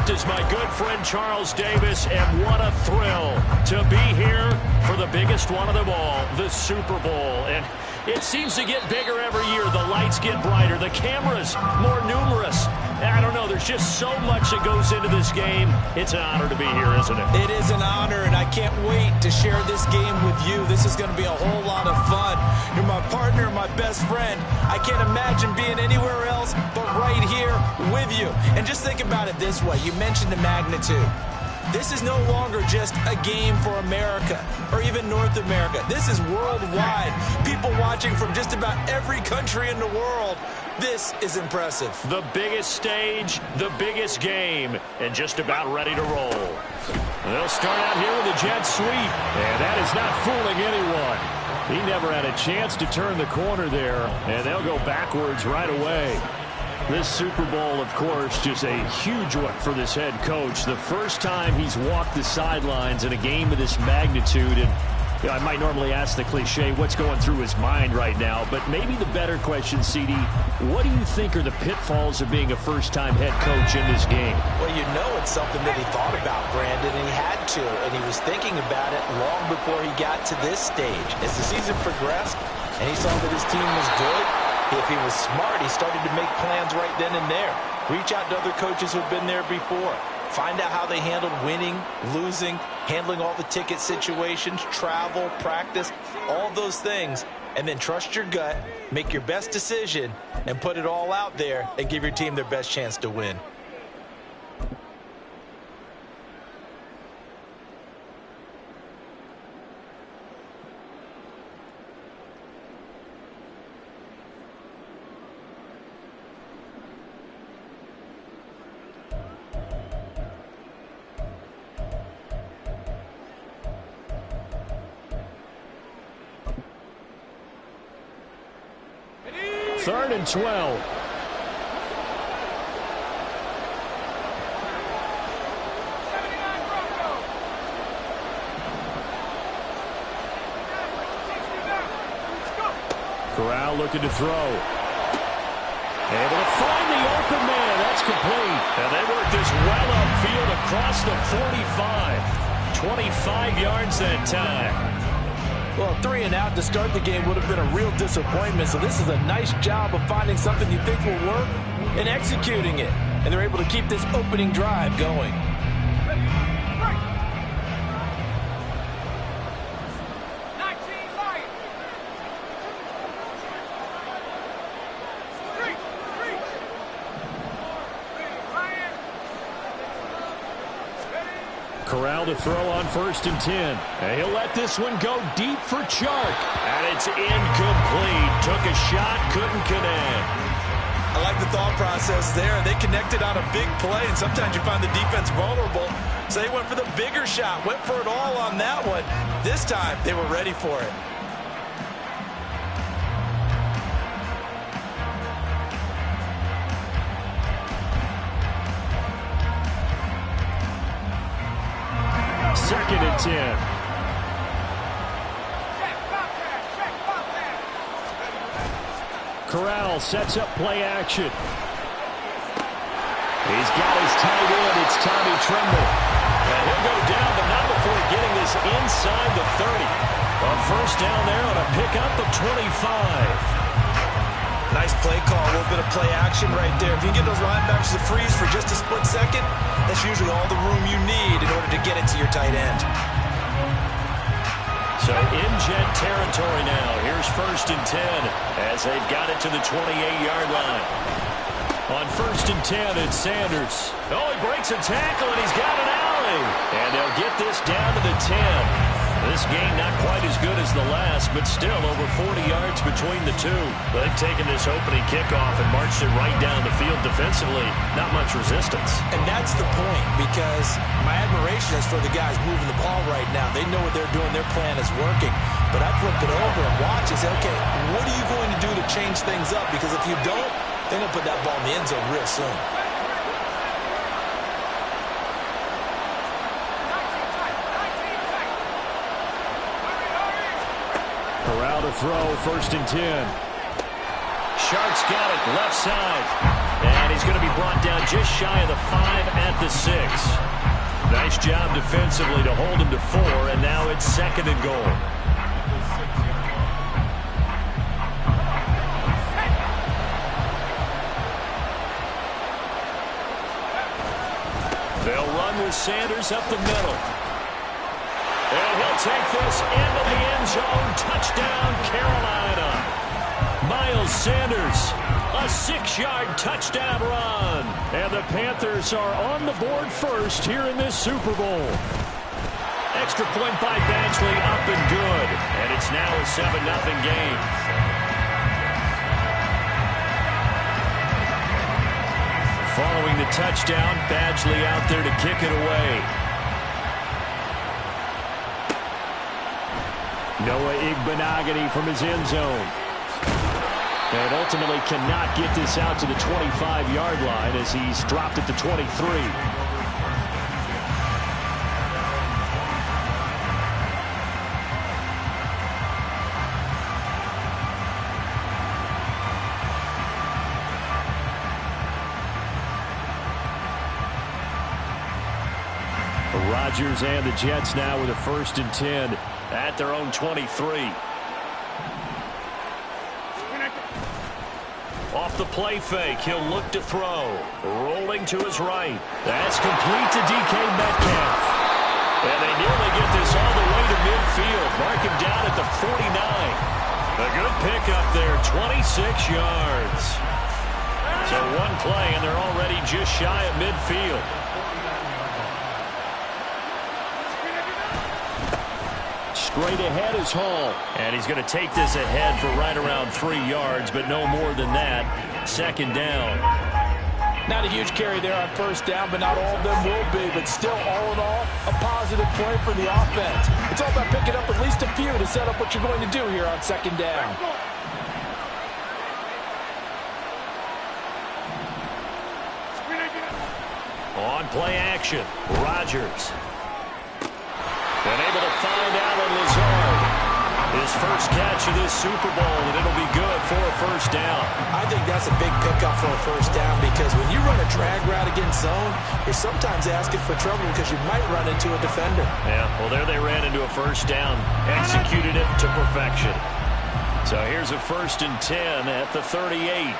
left is my good friend Charles Davis, and what a thrill to be here for the biggest one of them all, the Super Bowl. And it seems to get bigger every year. The lights get brighter, the cameras more numerous. I don't know, there's just so much that goes into this game. It's an honor to be here, isn't it? It is an honor, and I can't wait to share this game with you. This is going to be a whole lot of fun. You're my partner, my best friend. I can't imagine being anywhere else but right here with you. And just think about it this way. You mentioned the magnitude. This is no longer just a game for America or even North America. This is worldwide. People watching from just about every country in the world. This is impressive. The biggest stage, the biggest game, and just about ready to roll. They'll start out here with a jet sweep, and that is not fooling anyone. He never had a chance to turn the corner there, and they'll go backwards right away. This Super Bowl, of course, just a huge one for this head coach. The first time he's walked the sidelines in a game of this magnitude. And you know, I might normally ask the cliche, what's going through his mind right now? But maybe the better question, CD, what do you think are the pitfalls of being a first-time head coach in this game? Well, you know it's something that he thought about, Brandon, and he had to. And he was thinking about it long before he got to this stage. As the season progressed and he saw that his team was good, if he was smart, he started to make plans right then and there. Reach out to other coaches who've been there before. Find out how they handled winning, losing, handling all the ticket situations, travel, practice, all those things. And then trust your gut, make your best decision, and put it all out there and give your team their best chance to win. Third and 12. Corral looking to throw. Able to find the open man. That's complete. And they work this well upfield across the 45. 25 yards that time. Well, 3 and out to start the game would have been a real disappointment. So this is a nice job of finding something you think will work and executing it. And they're able to keep this opening drive going. Corral to throw on 1st and 10. And he'll let this one go deep for Chark. And it's incomplete. Took a shot, couldn't connect. I like the thought process there. They connected on a big play, and sometimes you find the defense vulnerable. So they went for the bigger shot, went for it all on that one. This time, they were ready for it. Second and 10. Corral sets up play action. He's got his tight end. It's Tommy Tremble. And he'll go down, but not before getting this inside the 30. On 1st down there on a pickup of 25. Nice play call, a little bit of play action right there. If you can get those linebackers to freeze for just a split second, that's usually all the room you need in order to get it to your tight end. So in jet territory now. Here's 1st and 10 as they've got it to the 28-yard line. On 1st and 10, it's Sanders. Oh, he breaks a tackle, and he's got an alley. And they'll get this down to the 10. This game not quite as good as the last, but still over 40 yards between the two. They've taken this opening kickoff and marched it right down the field defensively. Not much resistance. And that's the point, because my admiration is for the guys moving the ball right now. They know what they're doing. Their plan is working. But I flip it over and watch and say, okay, what are you going to do to change things up? Because if you don't, they're going to put that ball in the end zone real soon. Corral to throw, 1st and 10. Shark's got it, left side. And he's going to be brought down just shy of the 5 at the 6. Nice job defensively to hold him to 4, and now it's 2nd and goal. They'll run with Sanders up the middle. And he'll take this into the end zone. Touchdown, Carolina. Miles Sanders, a 6-yard touchdown run. And the Panthers are on the board first here in this Super Bowl. Extra point by Badgley, up and good. And it's now a 7-0 game. Following the touchdown, Badgley out there to kick it away. Noah Igbenogany from his end zone. And ultimately cannot get this out to the 25-yard line as he's dropped at the 23. Rodgers and the Jets now with a 1st and 10 at their own 23. Off the play fake, he'll look to throw. Rolling to his right. That's complete to DK Metcalf. And they nearly get this all the way to midfield. Mark him down at the 49. A good pickup there, 26 yards. So one play, and they're already just shy of midfield. Straight ahead is Hall. And he's going to take this ahead for right around 3 yards, but no more than that. 2nd down. Not a huge carry there on 1st down, but not all of them will be. But still, all in all, a positive play for the offense. It's all about picking up at least a few to set up what you're going to do here on 2nd down. On play action, Rodgers. And able to find Allen Lazard. His first catch of this Super Bowl, and it'll be good for a 1st down. I think that's a big pickup for a 1st down because when you run a drag route against zone, you're sometimes asking for trouble because you might run into a defender. Yeah, well, there they ran into a 1st down. Executed it to perfection. So here's a 1st and 10 at the 38.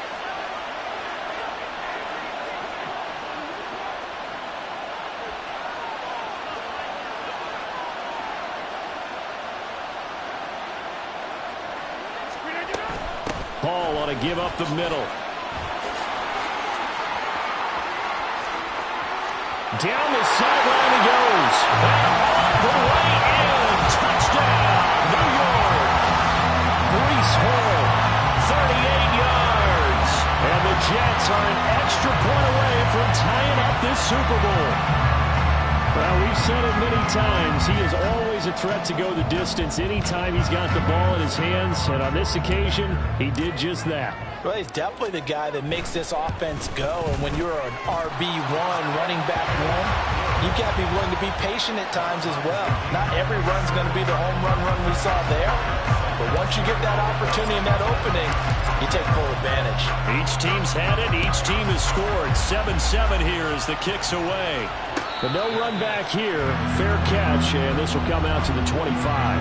Hall ought to give up the middle. Down the sideline he goes. And the way in. Touchdown, New York. Breece Hall, 38 yards. And the Jets are an extra point away from tying up this Super Bowl. Well, we've said it many times. He is always a threat to go the distance anytime he's got the ball in his hands. And on this occasion, he did just that. Well, he's definitely the guy that makes this offense go. And when you're an RB1, running back 1, you've got to be willing to be patient at times as well. Not every run's going to be the home run we saw there. But once you get that opportunity and that opening, you take full advantage. Each team's had it. Each team has scored. 7-7 here as the kick's away. But no run back here. Fair catch, and this will come out to the 25.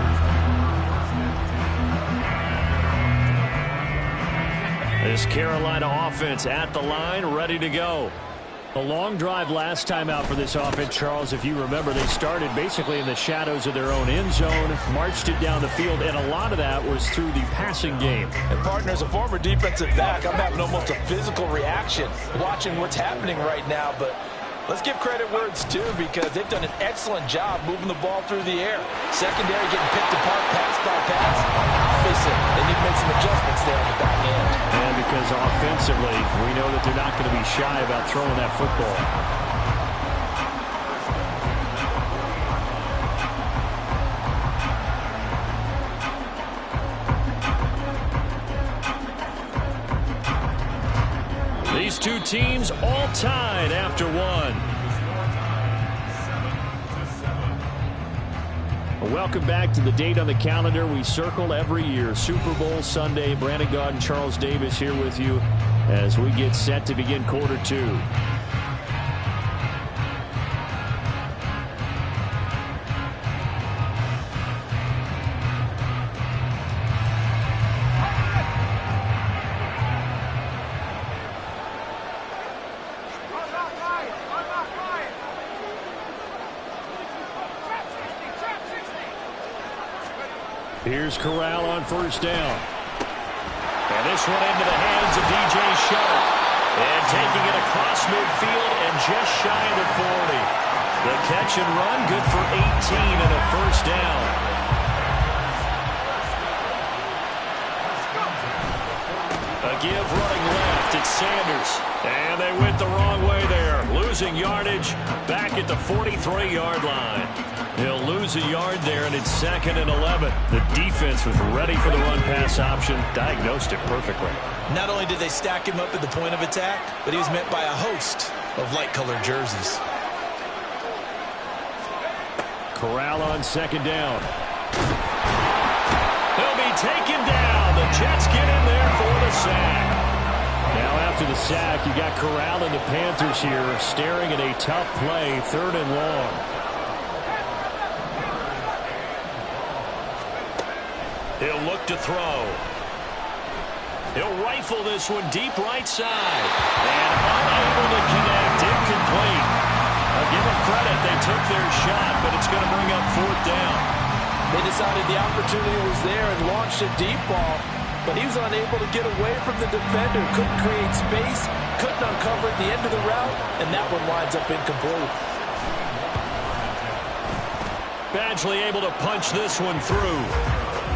This Carolina offense at the line, ready to go. A long drive last time out for this offense, Charles. If you remember, they started basically in the shadows of their own end zone, marched it down the field, and a lot of that was through the passing game. And, partner, as a former defensive back, I'm having almost a physical reaction watching what's happening right now. But let's give credit where it's due because they've done an excellent job moving the ball through the air. Secondary getting picked apart pass by pass. Obviously, they need to make some adjustments there on the back end. And because offensively, we know that they're not going to be shy about throwing that football. These two teams all tied after one. Welcome back to the date on the calendar we circle every year. Super Bowl Sunday. Brandon Gaudin, Charles Davis here with you as we get set to begin quarter two. Here's Corral on first down. And this one into the hands of DJ Sharp. And taking it across midfield and just shy of the 40. The catch and run good for 18 and a first down. A give running left. It's Sanders. And they went the wrong way there. Losing yardage back at the 43-yard line. He'll lose a yard there, and it's 2nd and 11. The defense was ready for the run-pass option, diagnosed it perfectly. Not only did they stack him up at the point of attack, but he was met by a host of light-colored jerseys. Corral on second down. He'll be taken down. The Jets get in there for the sack. Now after the sack, you got Corral and the Panthers here staring at a tough play, 3rd and long. He'll look to throw. He'll rifle this one deep right side. And unable to connect. Incomplete. I'll give them credit. They took their shot, but it's going to bring up 4th down. They decided the opportunity was there and launched a deep ball, but he was unable to get away from the defender. Couldn't create space, couldn't uncover at the end of the route, and that one winds up incomplete. Badgley able to punch this one through.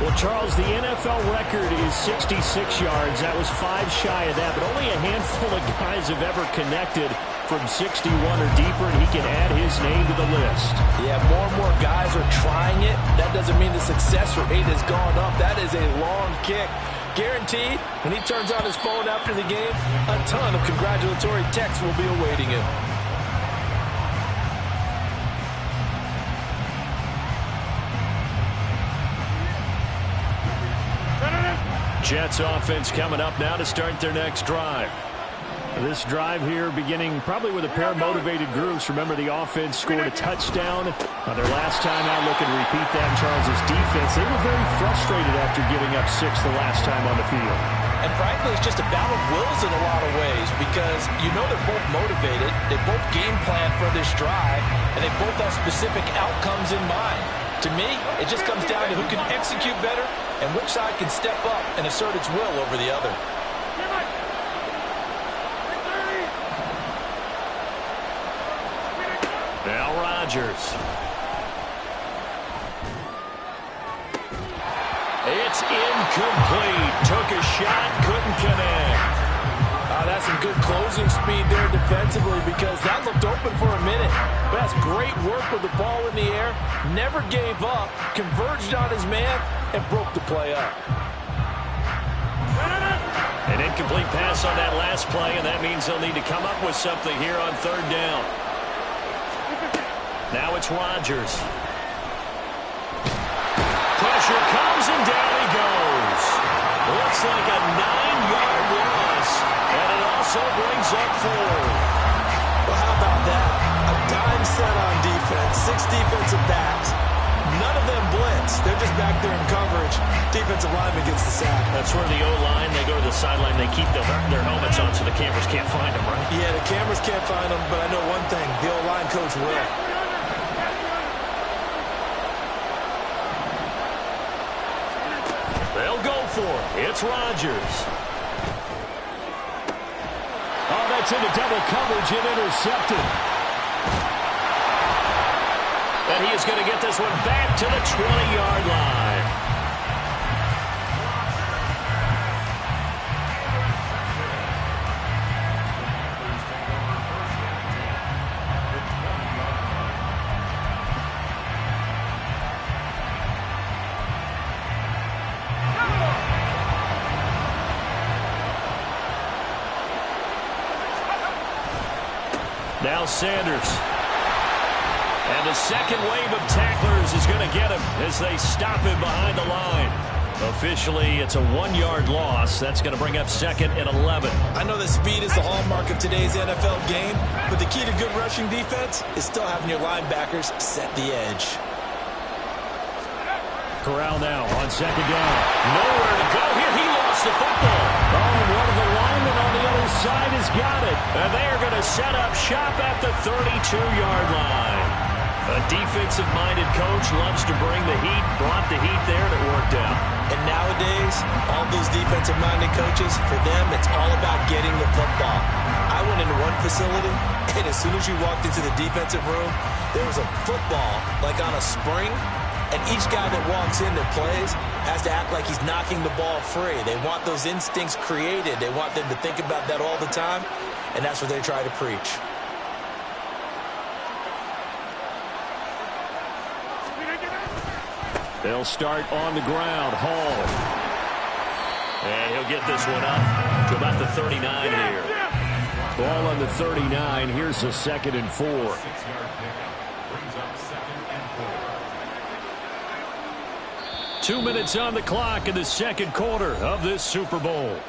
Well, Charles, the NFL record is 66 yards. That was 5 shy of that, but only a handful of guys have ever connected from 61 or deeper, and he can add his name to the list. Yeah, more and more guys are trying it. That doesn't mean the success rate has gone up. That is a long kick. Guaranteed, when he turns on his phone after the game, a ton of congratulatory texts will be awaiting him. Jets offense coming up now to start their next drive. This drive here beginning probably with a pair of motivated groups. Remember, the offense scored a touchdown on their last time out. Looking to repeat that in Charles's defense. They were very frustrated after giving up 6 the last time on the field. And frankly, it's just a battle of wills in a lot of ways because you know they're both motivated. They both game plan for this drive, and they both have specific outcomes in mind. To me, it just comes down to who can execute better and which side can step up and assert its will over the other. Now Rodgers. It's incomplete. Took a shot, couldn't connect. That's some good closing speed there defensively because that looked open for a minute. But that's great work with the ball in the air. Never gave up, converged on his man, and broke the play up. An incomplete pass on that last play, and that means they'll need to come up with something here on 3rd down. Now it's Rodgers. Pressure comes, and down he goes. Looks like a 9-yard loss, and it also brings up 4. Well, how about that? A dime set on defense, 6 defensive backs. None of them blitz. They're just back there in coverage. Defensive lineman gets the sack. That's where the O-line, they go to the sideline, they keep their helmets on so the cameras can't find them, right? Yeah, the cameras can't find them, but I know one thing. The O-line coach will. They'll go for it. It's Rodgers. Oh, that's into double coverage and intercepted. And he is going to get this one back to the 20-yard line. Now Sanders. And the second wave of tacklers is going to get him as they stop him behind the line. Officially, it's a 1-yard loss. That's going to bring up 2nd and 11. I know that speed is the hallmark of today's NFL game, but the key to good rushing defense is still having your linebackers set the edge. Corral now on 2nd down. Nowhere to go here. He lost the football. Oh, and one of the linemen on the other side has got it. And they are going to set up shop at the 32-yard line. A defensive-minded coach loves to bring the heat, brought the heat there, and it worked out. And nowadays, all those defensive-minded coaches, for them, it's all about getting the football. I went into one facility, and as soon as you walked into the defensive room, there was a football, like on a spring, and each guy that walks in that plays has to act like he's knocking the ball free. They want those instincts created. They want them to think about that all the time, and that's what they try to preach. They'll start on the ground. Hall. And he'll get this one up to about the 39 here. Ball on the 39. Here's a 2nd and 4. 2 minutes on the clock in the 2nd quarter of this Super Bowl.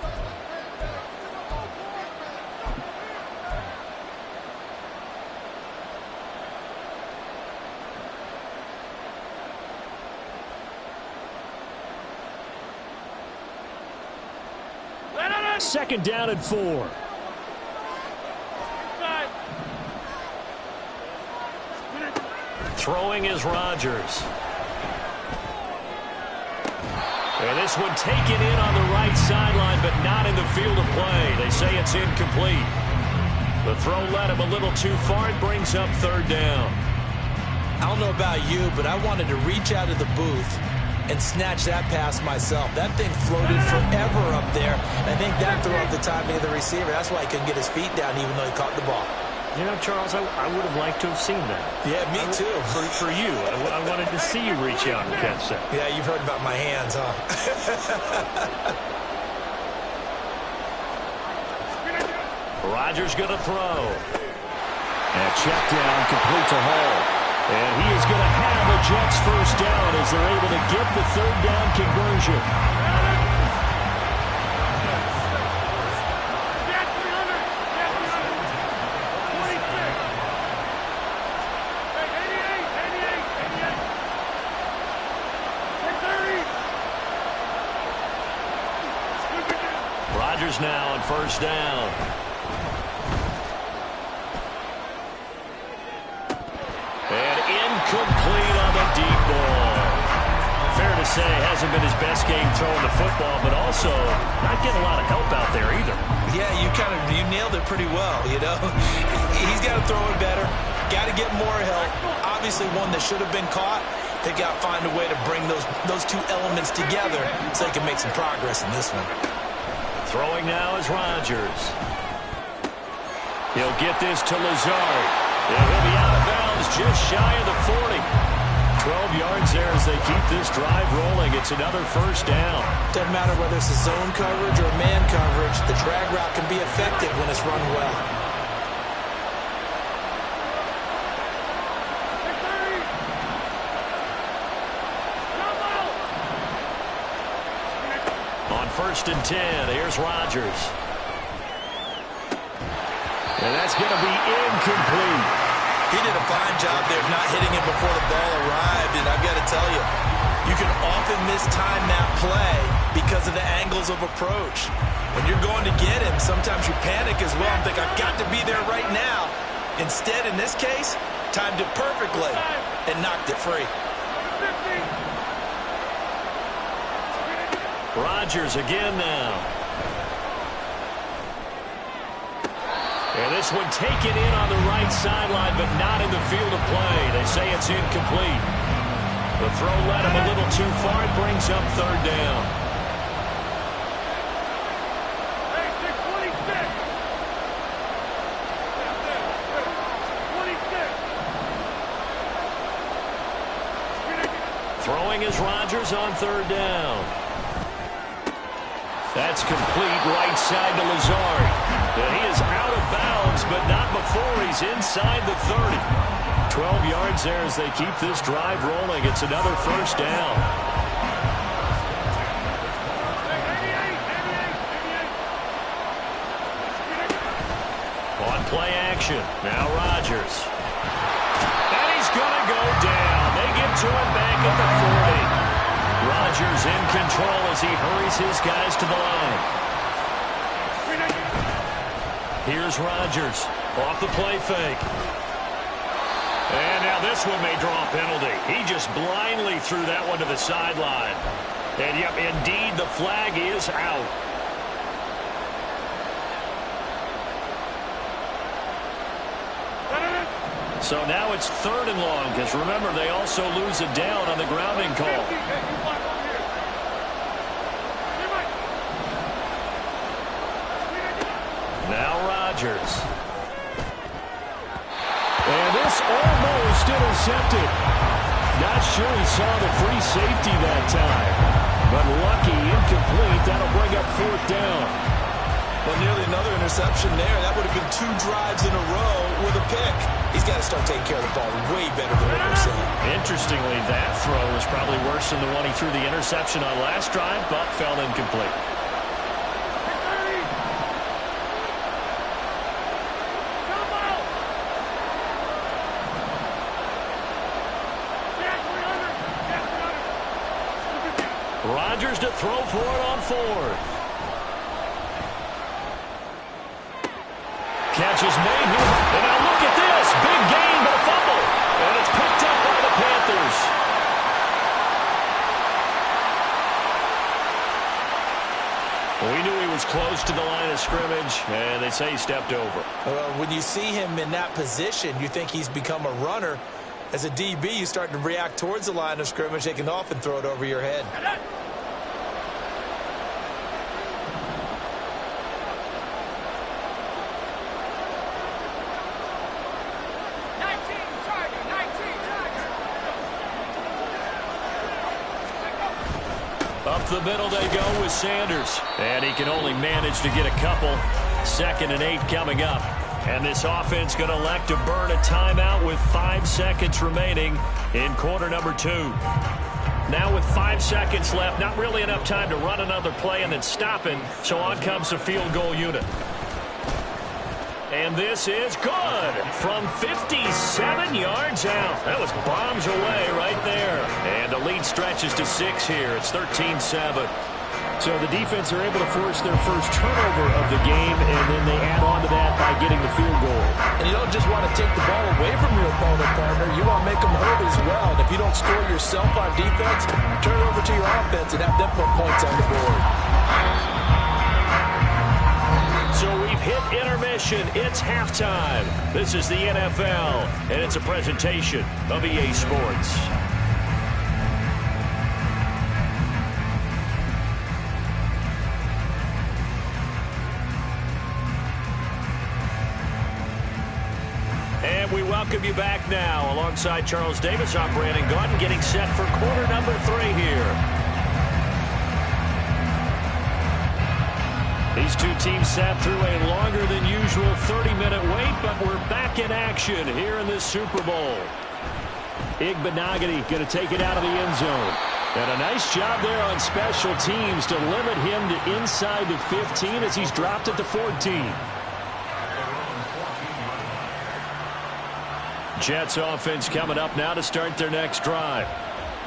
Second down and 4. Throwing is Rodgers. And this one taken in on the right sideline, but not in the field of play. They say it's incomplete. The throw led him a little too far. It brings up 3rd down. I don't know about you, but I wanted to reach out of the booth and snatch that pass myself. That thing floated forever up there. I think that threw off the timing of the receiver. That's why he couldn't get his feet down even though he caught the ball. You know, Charles, I would have liked to have seen that. Yeah, me too. For you. I wanted to see you reach out and catch that. Yeah, you've heard about my hands, huh? Rodgers going to throw. And check down, complete to Hall. And he is going to have a Jets first down as they're able to get the 3rd down conversion. Rodgers now on 1st down. Complete on the deep ball. Fair to say, hasn't been his best game throwing the football, but also not getting a lot of help out there either. Yeah, you nailed it pretty well, you know. He's got to throw it better. Got to get more help. Obviously one that should have been caught. They got to find a way to bring those two elements together so they can make some progress in this one. Throwing now is Rodgers. He'll get this to Lazard. And he'll be out of bounds just shy of the 40. 12 yards there as they keep this drive rolling. It's another first down. Doesn't matter whether it's a zone coverage or man coverage. The drag route can be effective when it's run well. On 1st and 10, here's Rodgers. And that's going to be incomplete. He did a fine job there of not hitting it before the ball arrived, and I've got to tell you, you can often mistime that play because of the angles of approach. When you're going to get him, sometimes you panic as well and think, I've got to be there right now. Instead, in this case, timed it perfectly and knocked it free. Rodgers again now. And this one taken in on the right sideline, but not in the field of play. They say it's incomplete. The throw led him a little too far. It brings up 3rd down. Throwing is Rodgers on 3rd down. That's complete right side to Lazard. And he is out of bounds, but not before he's inside the 30. 12 yards there as they keep this drive rolling. It's another first down. action. Now Rodgers. And he's going to go down. They get to him back at the 40. Rodgers in control as he hurries his guys to the line. Here's Rodgers off the play fake. And now this one may draw a penalty. He just blindly threw that one to the sideline. And yep, indeed, the flag is out. So now it's 3rd and long, because remember, they also lose a down on the grounding call. Now Rodgers. And this almost intercepted. Not sure he saw the free safety that time. But lucky, incomplete. That'll bring up 4th down. Well, nearly another interception there. That would have been 2 drives in a row with a pick. He's got to start taking care of the ball way better than what we're seeing. Interestingly, that throw was probably worse than the one he threw the interception on last drive, but fell incomplete. Rodgers to throw for it on 4th. Catch is made here. And now look at this. Big gain, but a fumble. And it's picked up by the Panthers. We knew he was close to the line of scrimmage, and they say he stepped over. When you see him in that position, you think he's become a runner. As a DB, you start to react towards the line of scrimmage. They can often throw it over your head. Up the middle they go with Sanders. And he can only manage to get a couple. 2nd and 8 coming up. And this offense going to elect to burn a timeout with 5 seconds remaining in quarter number 2. Now with 5 seconds left, not really enough time to run another play and then stop it. So on comes the field goal unit. And this is good from 57 yards out. That was bombs away right there. And the lead stretches to 6 here. It's 13-7. So the defense are able to force their first turnover of the game, and then they add on to that by getting the field goal. And you don't just want to take the ball away from your opponent, partner. You want to make them hurt as well. And if you don't score yourself on defense, turn it over to your offense and have them put points on the board. So we've hit intermission. It's halftime. This is the NFL, and it's a presentation of EA Sports. And we welcome you back now. Alongside Charles Davis, I'm Brandon Gaudin, getting set for quarter number 3 here. These two teams sat through a longer than usual 30-minute wait, but we're back in action here in this Super Bowl. Igbenogany going to take it out of the end zone. And a nice job there on special teams to limit him to inside the 15 as he's dropped at the 14. Jets offense coming up now to start their next drive.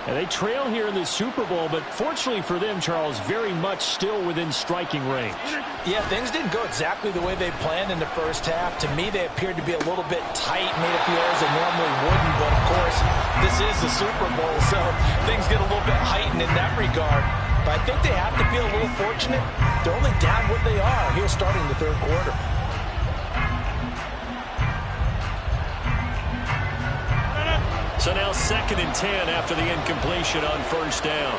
And they trail here in the Super Bowl, but fortunately for them, Charles, very much still within striking range. Yeah, things didn't go exactly the way they planned in the first half. To me, they appeared to be a little bit tight, made it feel as they normally wouldn't. But, of course, this is the Super Bowl, so things get a little bit heightened in that regard. But I think they have to feel a little fortunate. They're only down what they are here starting the third quarter. So now 2nd and 10 after the incompletion on first down.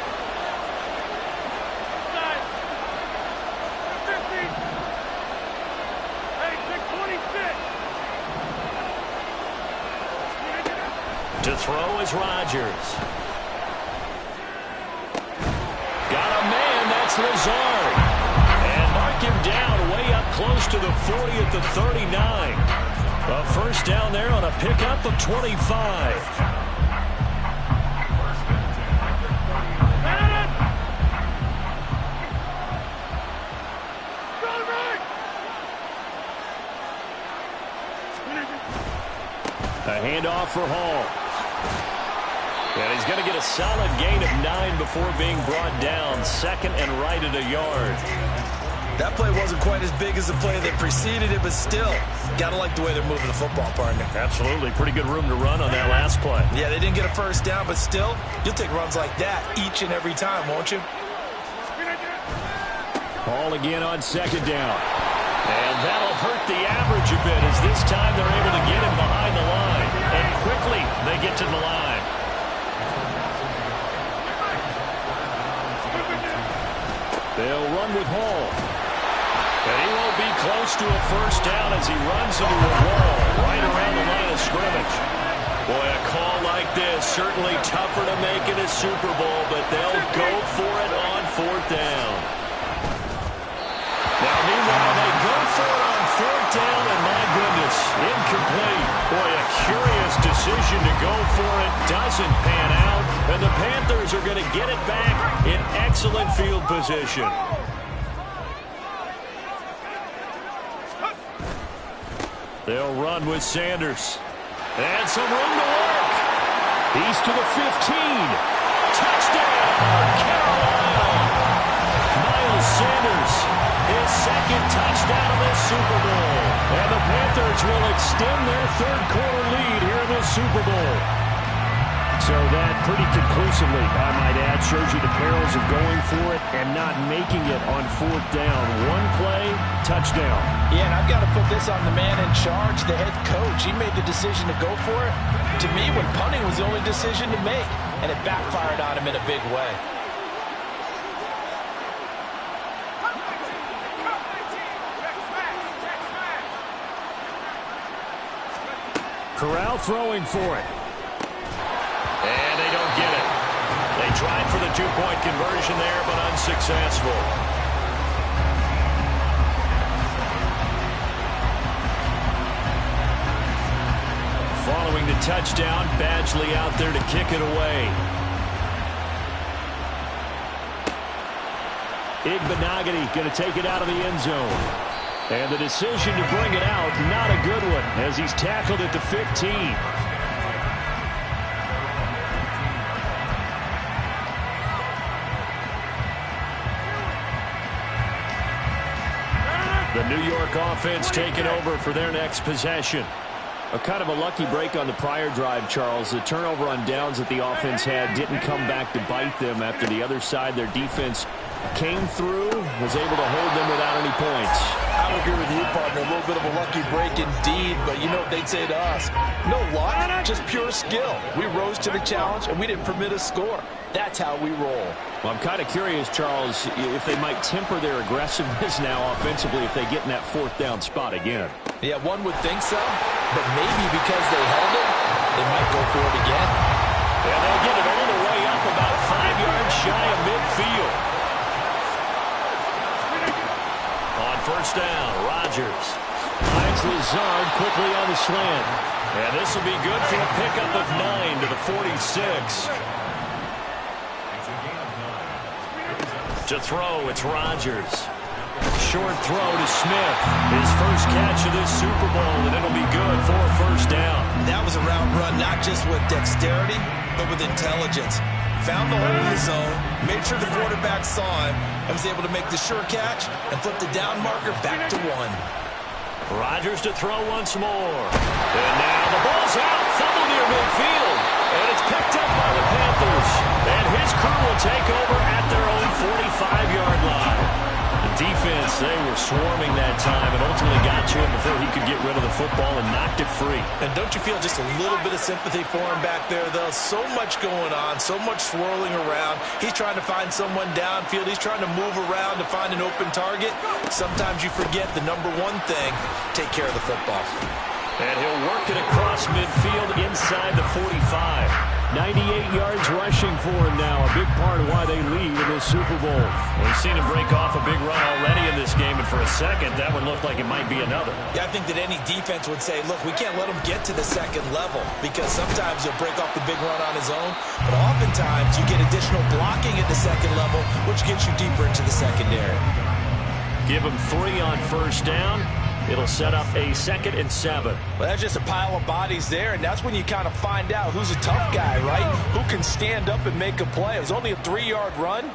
To throw is Rodgers. Got a man, that's Lazard. And mark him down way up close to the 40 at the 39. A first down there on a pickup of 25. A handoff for Hall. And he's going to get a solid gain of 9 before being brought down. Second and right at a yard. That play wasn't quite as big as the play that preceded it, but still, got to like the way they're moving the football, partner. Absolutely. Pretty good room to run on that last play. Yeah, they didn't get a first down, but still, you'll take runs like that each and every time, won't you? Ball again on second down. And that'll hurt the average a bit as this time they're able to get him behind the line. And quickly, they get to the line. They'll run with Hall. And he won't be close to a first down as he runs into a wall right around the line of scrimmage. Boy, a call like this, certainly tougher to make in a Super Bowl, but they'll go for it on fourth down. Now, meanwhile, they go for it on fourth down, and my goodness, incomplete. Boy, a curious decision to go for it. Doesn't pan out, and the Panthers are going to get it back in excellent field position. They'll run with Sanders. And some room to work. He's to the 15. Touchdown, Carolina. Miles Sanders, his second touchdown of this Super Bowl. And the Panthers will extend their third-quarter lead here in this Super Bowl. So that pretty conclusively, I might add, shows you the perils of going for it and not making it on fourth down. One play, touchdown. Yeah, and I've got to put this on the man in charge, the head coach. He made the decision to go for it. To me, when punting was the only decision to make, and it backfired on him in a big way. Corral throwing for it. And they don't get it. They tried for the two-point conversion there, but unsuccessful. Following the touchdown, Badgley out there to kick it away. Igbenogany going to take it out of the end zone. And the decision to bring it out, not a good one, as he's tackled at the 15. The New York offense taking over for their next possession. A kind of a lucky break on the prior drive, Charles. The turnover on downs that the offense had didn't come back to bite them after the other side. Their defense came through, was able to hold them without any points. I would agree with you, partner. A little bit of a lucky break indeed, but you know what they'd say to us? No luck, just pure skill. We rose to the challenge, and we didn't permit a score. That's how we roll. Well, I'm kind of curious, Charles, if they might temper their aggressiveness now offensively if they get in that fourth down spot again. Yeah, one would think so, but maybe because they held it, they might go for it again. And they'll get it all the way up about 5 yards shy of midfield. On first down, Rodgers finds Lazard quickly on the slant. And this will be good for a pickup of 9 to the 46. To throw, it's Rodgers. Short throw to Smith. His first catch of this Super Bowl, and it'll be good for a first down. That was a route run, not just with dexterity, but with intelligence. Found the hole in the zone, made sure the quarterback saw him, and was able to make the sure catch and flip the down marker back to 1. Rodgers to throw once more. And now the ball's out. Fumble near midfield. And it's picked up by the Panthers. And his crew will take over at their own 45-yard line. The defense, they were swarming that time and ultimately got to him before he could get rid of the football and knocked it free. And don't you feel just a little bit of sympathy for him back there, though? So much going on, so much swirling around. He's trying to find someone downfield. He's trying to move around to find an open target. Sometimes you forget the number one thing, take care of the football. And he'll work it across midfield inside the 45. 98 yards rushing for him now, a big part of why they lead in this Super Bowl. We've seen him break off a big run already in this game, and for a second, that one looked like it might be another. Yeah, I think that any defense would say, look, we can't let him get to the second level, because sometimes he'll break off the big run on his own, but oftentimes you get additional blocking at the second level, which gets you deeper into the secondary. Give him 3 on first down. It'll set up a 2nd and 7. Well, that's just a pile of bodies there, and that's when you kind of find out who's a tough guy, right? Who can stand up and make a play. It was only a 3-yard run,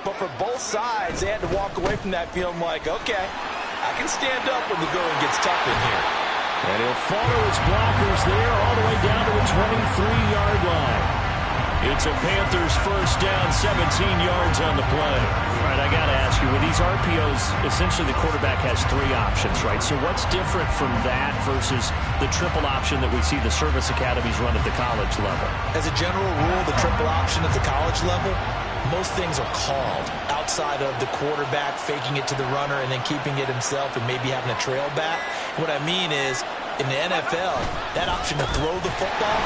but for both sides, they had to walk away from that feeling like, okay, I can stand up when the going gets tough in here. And he'll follow his blockers there all the way down to the 23-yard line. It's a Panthers first down, 17 yards on the play. All right, I got to ask you, with these RPOs, essentially the quarterback has 3 options, right? So what's different from that versus the triple option that we see the service academies run at the college level? As a general rule, the triple option at the college level, most things are called outside of the quarterback faking it to the runner and then keeping it himself and maybe having a trail back. What I mean is, in the NFL, that option to throw the football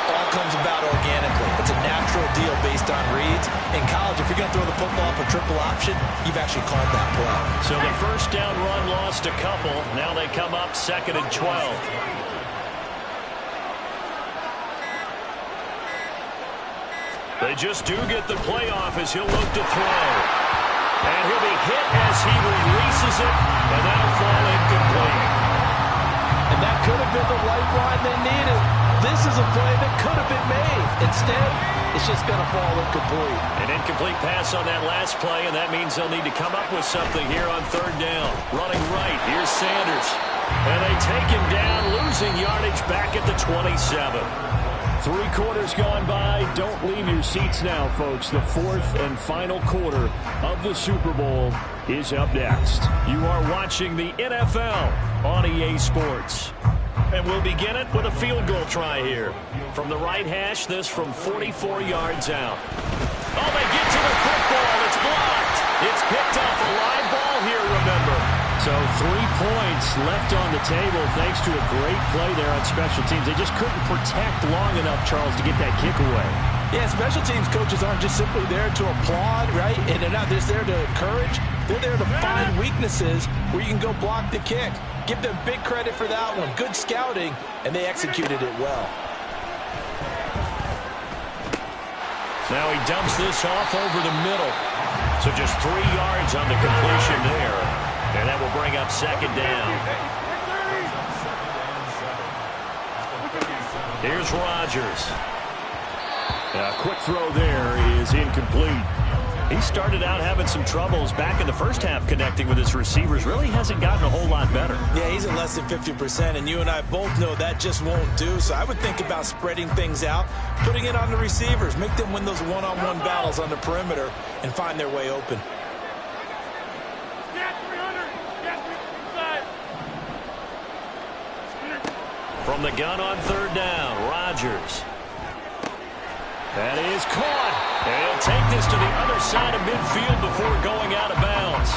all comes about organically. It's a natural deal based on reads. In college, if you're going to throw the football for triple option, you've actually called that play. So the first down run lost a couple. Now they come up 2nd and 12. They just do get the play off as he'll look to throw. And he'll be hit as he releases it, and that'll fall incomplete. And that could have been the lifeline they needed. This is a play that could have been made. Instead, it's just going to fall incomplete. An incomplete pass on that last play, and that means they'll need to come up with something here on 3rd down. Running right, here's Sanders. And they take him down, losing yardage back at the 27. 3 quarters gone by. Don't leave your seats now, folks. The 4th and final quarter of the Super Bowl is up next. You are watching the NFL on EA Sports. And we'll begin it with a field goal try here. From the right hash, this from 44 yards out. Oh, they get to the football. It's blocked. It's picked up. A live ball here, remember. So 3 points left on the table thanks to a great play there on special teams. They just couldn't protect long enough, Charles, to get that kick away. Yeah, special teams coaches aren't just simply there to applaud, right? And they're not just there to encourage. They're there to find weaknesses where you can go block the kick. Give them big credit for that one. Good scouting, and they executed it well. Now he dumps this off over the middle. So just 3 yards on the completion there. And that will bring up 2nd down. Here's Rodgers. A quick throw there is incomplete. He started out having some troubles back in the first half connecting with his receivers. Really hasn't gotten a whole lot better. Yeah, he's at less than 50%, and you and I both know that just won't do. So I would think about spreading things out, putting it on the receivers, make them win those one-on-one battles on the perimeter, and find their way open. From the gun on 3rd down, Rodgers. That is caught. And he'll take this to the other side of midfield before going out of bounds.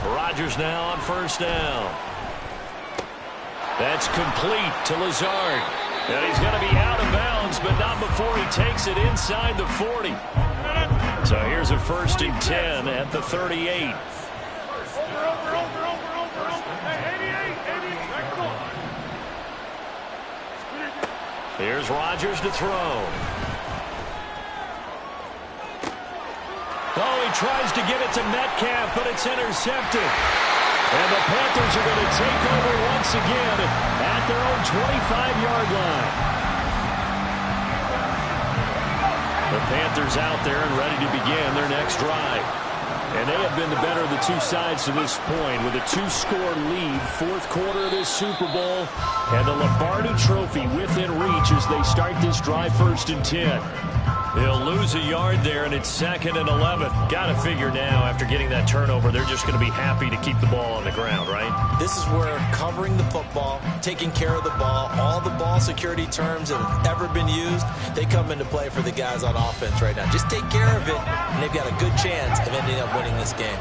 Rodgers now on 1st down. That's complete to Lazard. And he's going to be out of bounds, but not before he takes it inside the 40. So here's a 1st and 10 at the 38. Here's Rodgers to throw. Oh, he tries to get it to Metcalf, but it's intercepted. And the Panthers are going to take over once again at their own 25-yard line. The Panthers out there and ready to begin their next drive. And they have been the better of the 2 sides to this point with a 2-score lead. 4th quarter of this Super Bowl. And the Lombardi Trophy within reach as they start this drive 1st and 10. They'll lose a yard there, and it's 2nd and 11. Got to figure now, after getting that turnover, they're just going to be happy to keep the ball on the ground, right? This is where covering the football, taking care of the ball, all the ball security terms that have ever been used, they come into play for the guys on offense right now. Just take care of it, and they've got a good chance of ending up winning this game.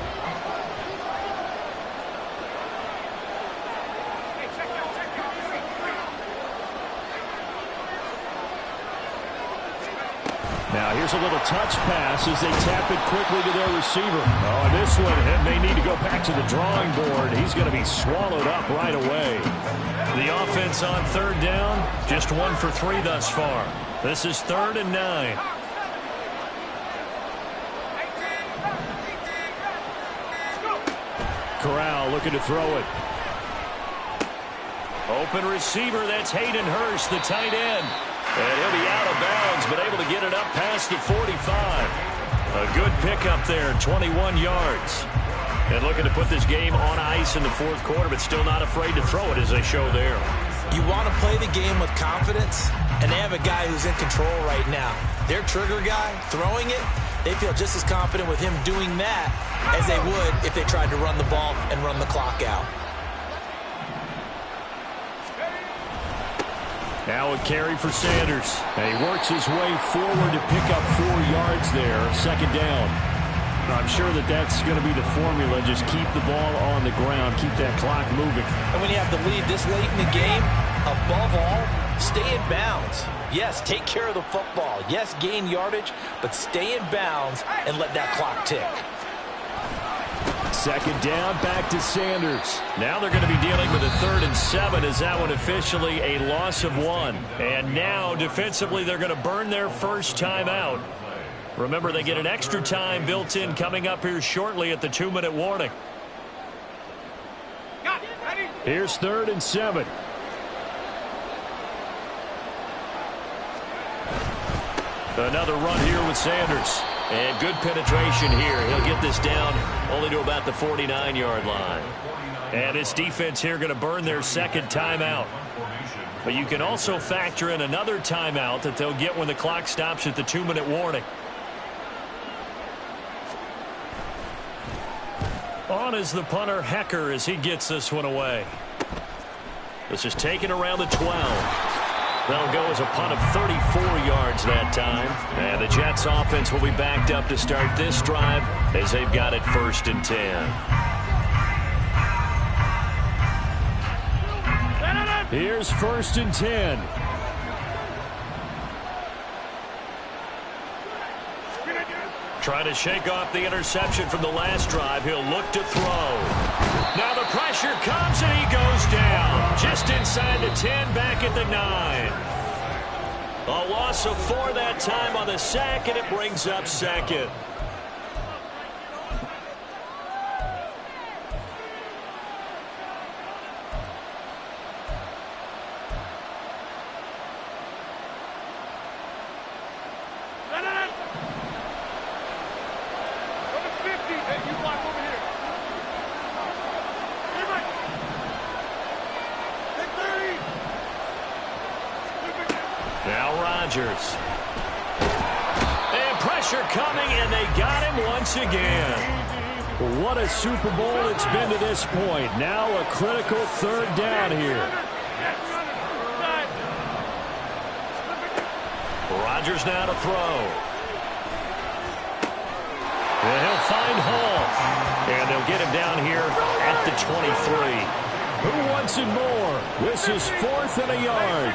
Now here's a little touch pass as they tap it quickly to their receiver. Oh, and this one, and they need to go back to the drawing board. He's going to be swallowed up right away. The offense on third down, just 1 for 3 thus far. This is 3rd and 9. Corral looking to throw it. Open receiver, that's Hayden Hurst, the tight end. And he'll be out of bounds, but able to get it up past the 45. A good pickup there, 21 yards. And looking to put this game on ice in the 4th quarter, but still not afraid to throw it as they show there. You want to play the game with confidence, and they have a guy who's in control right now. Their trigger guy, throwing it, they feel just as confident with him doing that as they would if they tried to run the ball and run the clock out. Now a carry for Sanders. And he works his way forward to pick up 4 yards there. 2nd down. I'm sure that that's going to be the formula. Just keep the ball on the ground. Keep that clock moving. And when you have the lead this late in the game, above all, stay in bounds. Yes, take care of the football. Yes, gain yardage, but stay in bounds and let that clock tick. 2nd down, back to Sanders. Now they're going to be dealing with a 3rd and 7 as that one officially a loss of 1. And now defensively they're going to burn their first timeout. Remember, they get an extra time built in coming up here shortly at the 2-minute warning. Here's 3rd and 7. Another run here with Sanders. And good penetration here. He'll get this down only to about the 49-yard line. And this defense here going to burn their 2nd timeout. But you can also factor in another timeout that they'll get when the clock stops at the 2-minute warning. On is the punter, Hecker, as he gets this one away. This is taken around the 12. That'll go as a punt of 34 yards that time. And the Jets offense will be backed up to start this drive as they've got it 1st and 10. Here's 1st and 10. Trying to shake off the interception from the last drive. He'll look to throw. Now the pressure comes and he goes down. Just inside the 10, back at the 9. A loss of 4 that time on the sack, and it brings up 2nd. Now Rodgers. And pressure coming, and they got him once again. What a Super Bowl it's been to this point. Now a critical 3rd down here. Rodgers now to throw. And he'll find Hall. And they'll get him down here at the 23. Who wants it more? This is 4th and a yard.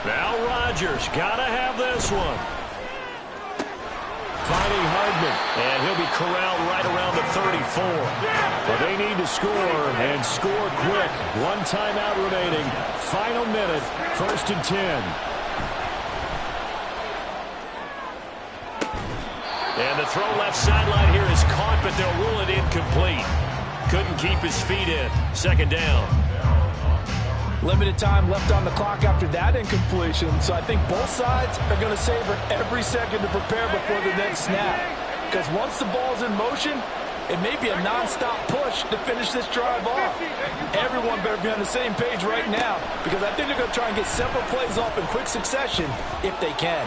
Now Rodgers, gotta have this one. Finding Hardman, and he'll be corralled right around the 34. But they need to score, and score quick. 1 timeout remaining. Final minute, 1st and 10. And the throw left sideline here is caught, but they'll rule it incomplete. Couldn't keep his feet in. 2nd down. Limited time left on the clock after that incompletion, so I think both sides are going to savor every second to prepare before the next snap. Because once the ball's in motion, it may be a non-stop push to finish this drive off. Everyone better be on the same page right now, because I think they're going to try and get several plays off in quick succession if they can.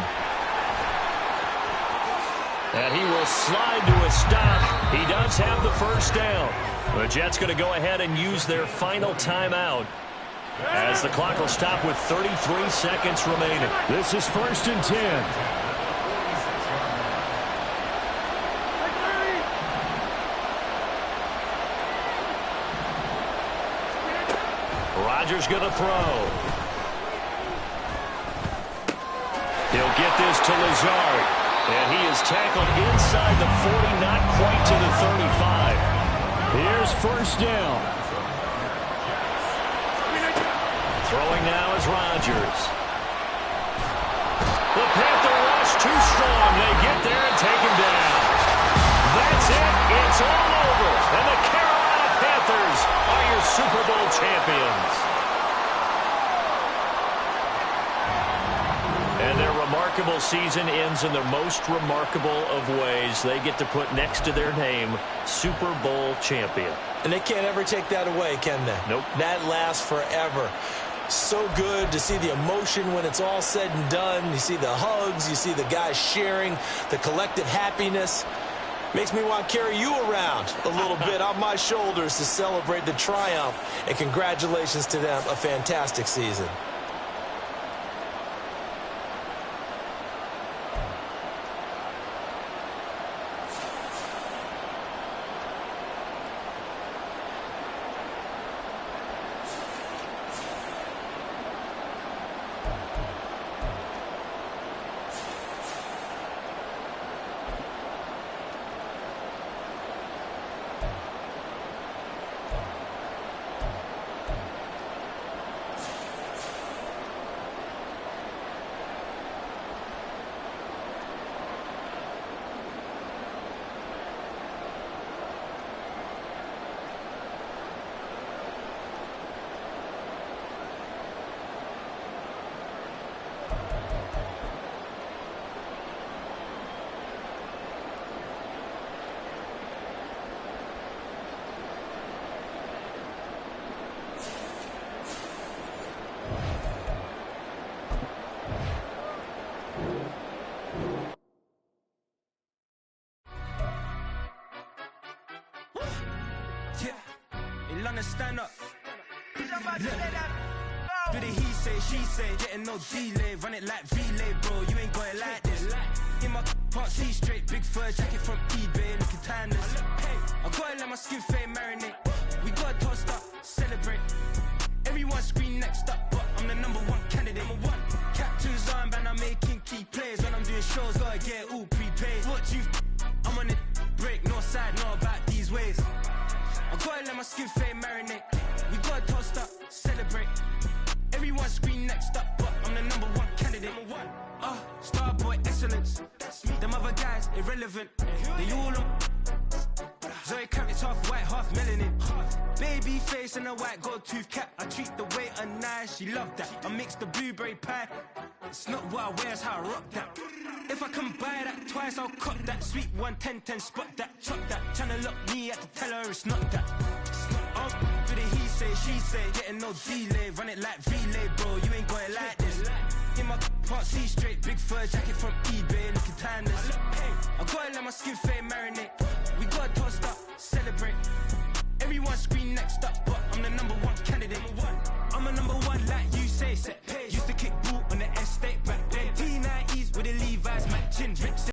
And he will slide to a stop. He does have the 1st down. The Jets going to go ahead and use their final timeout, as the clock will stop with 33 seconds remaining. This is 1st and 10. Rodgers going to throw. He'll get this to Lazard. And he is tackled inside the 40, not quite to the 35. Here's first down. Throwing now is Rodgers. The Panther rush too strong. They get there and take him down. That's it. It's all over. And the Carolina Panthers are your Super Bowl champions. And their remarkable season ends in the most remarkable of ways. They get to put next to their name, Super Bowl champion. And they can't ever take that away, can they? Nope. That lasts forever. So good to see the emotion when it's all said and done. You see the hugs, you see the guys sharing, the collective happiness. Makes me want to carry you around a little bit on my shoulders to celebrate the triumph. And congratulations to them, a fantastic season. Stand up. Do the he say, she say, getting no delay, run it like relay, bro. You ain't got it like this. In my part, see straight, big fur jacket from eBay, looking timeless. I gotta let my skin fade marinate. We gotta toast up, celebrate. Everyone scream next up, but I'm the #1 candidate. Captain's armband, I'm making key plays. When I'm doing shows, gotta get it all prepaid. What you? I'm on it, break, no side, know about these ways. I gotta let my skin fade marinate. We gotta toast up, celebrate. Everyone scream next up, but I'm the #1 candidate. Starboy excellence. Them other guys irrelevant. They all on. Zoe Kravitz half white, half melanin. Baby face and a white gold tooth cap. I treat the waiter nice, she love that. I mix the blueberry pie. It's not what I wear, it's how I rock that. If I can buy that twice, I'll cut that. Sweet 110, spot that, chop that. Tryna lock me at the teller, it's not that. Do the he say, she say, getting no delay, run it like relay, bro. You ain't got it like this. In my part, see straight, big fur jacket from eBay, looking timeless. I gotta let my skin fade marinate. We gotta toast up, celebrate. Everyone scream next up,